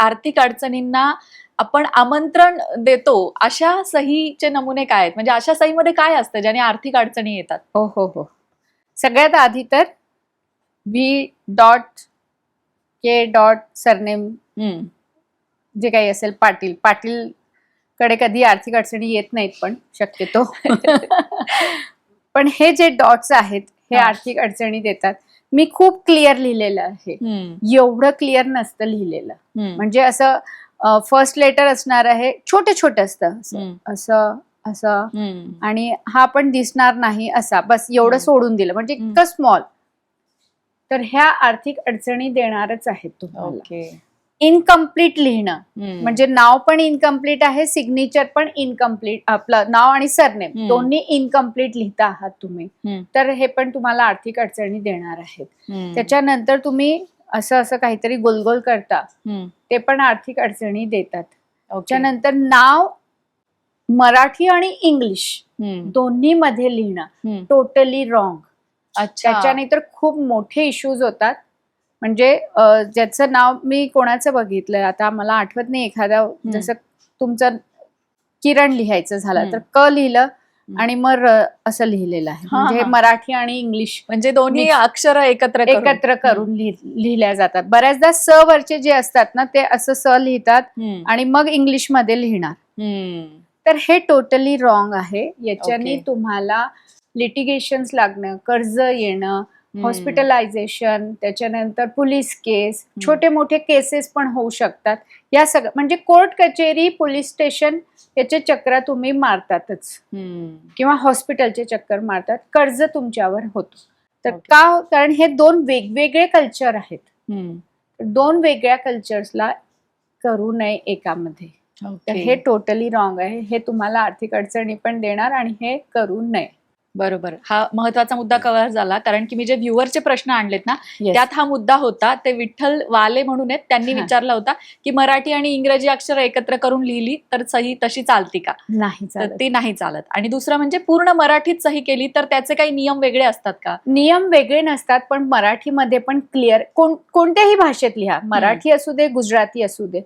आर्थिक अडचणींना आपण आमंत्रण देतो अशा सहीचे नमुने काय आहेत? म्हणजे अशा सहीमध्ये काय असतं ज्याने आर्थिक अडचणी येतात? हो हो हो. सगळ्यात आधी तर V.K. सरनेम जे काही असेल पाटील, पाटील कडे कधी आर्थिक अडचणी येत नाहीत पण शक्यतो. पण हे जे डॉट्स आहेत हे आर्थिक अडचणी देतात. मी खूप क्लिअर लिहिलेलं आहे. एवढं क्लिअर नसतं लिहिलेलं. म्हणजे असं फर्स्ट लेटर असणार आहे, छोटे छोटे असतं असं असं आणि हा पण दिसणार नाही असा, बस एवढं सोडून दिलं म्हणजे इतकं स्मॉल. तर ह्या आर्थिक अडचणी देणारच आहेत तुम्हाला. इनकम्प्लीट लिहिणं म्हणजे नाव पण इनकम्प्लीट आहे, सिग्नेचर पण इनकम्प्लीट, आपलं नाव आणि सरनेम दोन्ही इनकम्प्लीट लिहिता आहात तुम्ही, तर हे पण तुम्हाला आर्थिक अडचणी देणार आहेत. त्याच्यानंतर तुम्ही असं असं काहीतरी गोलगोल करता, ते पण आर्थिक अडचणी देतात. त्याच्यानंतर नाव मराठी आणि इंग्लिश दोन्ही मध्ये लिहिणं टोटली रॉंग. त्याच्याने तर खूप मोठे इश्यूज होतात. म्हणजे ज्याचं नाव मी कोणाचं बघितलंय आता मला आठवत नाही, एखादा जसं तुमचं किरण लिहायचं झालं तर क लिहिलं आणि मग असं लिहिलेलं आहे. म्हणजे मराठी आणि इंग्लिश म्हणजे दोन्ही अक्षर एकत्र करून लिहिल्या जातात. बऱ्याचदा स वरचे जे असतात ना ते असं स लिहितात आणि मग इंग्लिश मध्ये लिहिणार. तर हे टोटली रॉंग आहे. याच्याने तुम्हाला लिटिगेशन्स लागणं, कर्ज येणं, हॉस्पिटलायझेशन, त्याच्यानंतर पोलीस केस, छोटे मोठे केसेस पण होऊ शकतात. या सगळं म्हणजे कोर्ट कचेरी, पोलीस स्टेशन याचे चक्र तुम्ही मारतातच किंवा हॉस्पिटलचे चक्कर मारतात. कर्ज तुमच्यावर होतो. तर का? कारण हे दोन वेगवेगळे कल्चर आहेत. दोन वेगळ्या कल्चर्सला करू नये एकामध्ये. तर हे टोटली रॉंग आहे. हे तुम्हाला आर्थिक अडचणी पण देणार आणि हे करू नये. बरोबर. हा महत्वाचा मुद्दा कव्हर झाला, कारण की मी जे व्ह्युअरचे प्रश्न आणलेत ना त्यात हा मुद्दा होता. ते विठ्ठल वाले म्हणून आहेत, त्यांनी विचारला होता की मराठी आणि इंग्रजी अक्षर एकत्र करून लिहिली तर सही तशी चालती का? नाही, तर ती नाही चालत. आणि दुसरं म्हणजे पूर्ण मराठीत सही केली तर त्याचे काही नियम वेगळे असतात का? नियम वेगळे नसतात, पण मराठीमध्ये पण क्लिअर, कोणत्याही भाषेत लिहा, मराठी असू दे, गुजराती असू दे,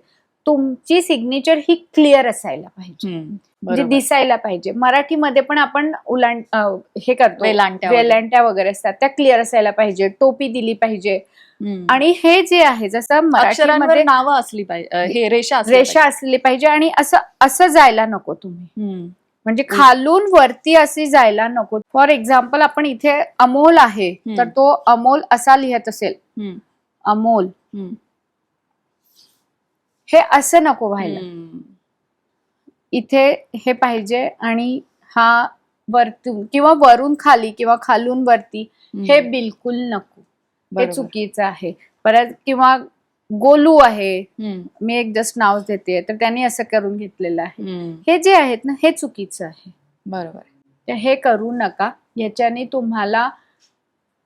तुमची सिग्नेचर ही क्लिअर असायला पाहिजे, म्हणजे दिसायला पाहिजे. मराठीमध्ये पण आपण हे करतो, वेलांट्या वगैरे असतात, त्या क्लिअर असायला पाहिजे. टोपी दिली पाहिजे. आणि हे जे आहे जसं मराठीमध्ये नावं असली पाहिजे, रेषा असली पाहिजे आणि असं जायला नको तुम्ही. म्हणजे खालून वरती अशी जायला नको. फॉर एक्झाम्पल आपण इथे अमोल आहे तर तो अमोल असा लिहत असेल, अमोल, हे असं नको व्हायला. इथे हे पाहिजे आणि हा वरतून किंवा वरून खाली किंवा खालून वरती हे बिलकुल नको. हे चुकीचं आहे. परत किंवा गोलू आहे, मी एक जस्ट नाव देते, तर त्यांनी असं करून घेतलेलं आहे. हे जे आहेत ना हे चुकीचं आहे. बरोबर. तर हे करू नका. याच्याने तुम्हाला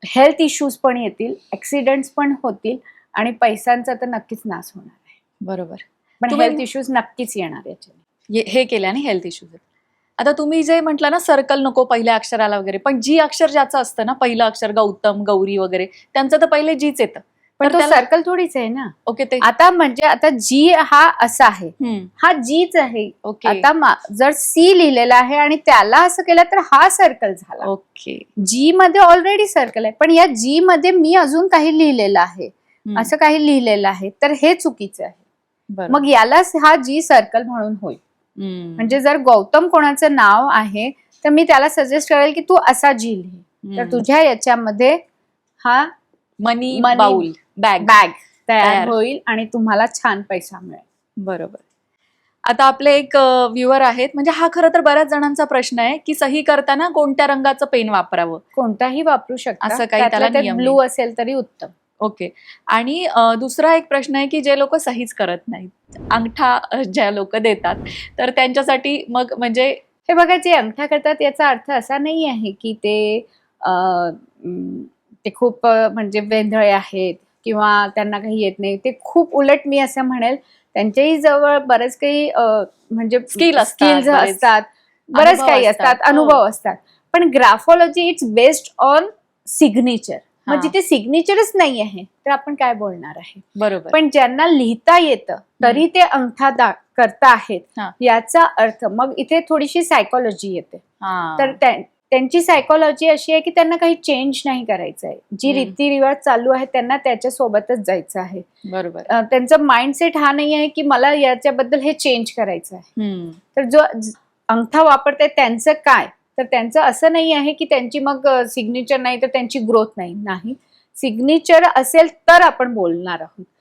हेल्थ इश्यूज पण येतील, ऍक्सिडेंट्स पण होतील आणि पैशांचा तर नक्कीच नाश होणार आहे. बरोबर. पण हेल्थ इश्यूज नक्कीच येणार याच्याने. हे केल्याने हेल्थ इश्यूज. आता तुम्ही जे म्हटलं ना सर्कल नको पहिल्या अक्षराला वगैरे, पण जी अक्षर ज्याचं असतं ना, पहिलं अक्षर गौतम, गौरी वगैरे, त्यांचं तर पहिले जीच येतं. पण तो सर्कल थोडीच आहे ना. ओके. ते आता म्हणजे आता जी हा असा आहे, हा जीच आहे. आता जर सी लिहिलेला आहे आणि त्याला असं केलं तर हा सर्कल झाला. ओके. जी मध्ये ऑलरेडी सर्कल आहे, पण या जी मध्ये मी अजून काही लिहिलेलं आहे, असं काही लिहिलेलं आहे, तर हे चुकीचं आहे. मग यालाच हा जी सर्कल म्हणून होईल. म्हणजे जर गौतम कोणाचं नाव आहे तर मी त्याला सजेस्ट करेल की तू असा जी लिही, तर तुझ्या याच्यामध्ये हा मनी बाउल, बॅग तयार होईल आणि तुम्हाला छान पैसा मिळेल. बरोबर. आता आपले एक व्ह्युअर आहेत, म्हणजे हा खरं तर बऱ्याच जणांचा प्रश्न आहे की सही करताना कोणत्या रंगाचं पेन वापरावं? कोणताही वापरू शकता, असं काही त्याला नियम ब्लू असेल तरी उत्तम. ओके. आणि दुसरा एक प्रश्न आहे की जे लोक सहीच करत नाहीत, अंगठा ज्या लोक देतात, तर त्यांच्यासाठी मग म्हणजे हे बघा, जे अंगठा करतात याचा अर्थ असा नाही आहे की ते खूप म्हणजे वेंधळे आहेत किंवा त्यांना काही येत नाही. ते खूप उलट मी असं म्हणेल त्यांच्याही जवळ बरेच काही म्हणजे स्किल्स असतात, बरेच काही असतात, अनुभव असतात. पण graphology it's based on signature. मग जिथे सिग्नेचरच नाही आहे तर आपण काय बोलणार आहे. बरोबर. पण ज्यांना लिहिता येतं तरी ते अंगठा करता आहेत, हा. याचा अर्थ मग इथे थोडीशी सायकोलॉजी येते. हा. तर त्यांची सायकोलॉजी अशी आहे की त्यांना काही चेंज नाही करायचं आहे. जी रीतिरिवाज चालू आहे त्यांना त्याच्या सोबतच जायचं आहे. बरोबर. त्यांचं माइंडसेट हा नाही आहे की मला याच्याबद्दल हे चेंज करायचं आहे. तर जो अंगठा वापरताय त्यांचं काय, तर त्यांचं असं नाही आहे की त्यांची मग सिग्नेचर नाही तर त्यांची ग्रोथ नाही. सिग्नेचर असेल तर आपण बोलणार आहोत.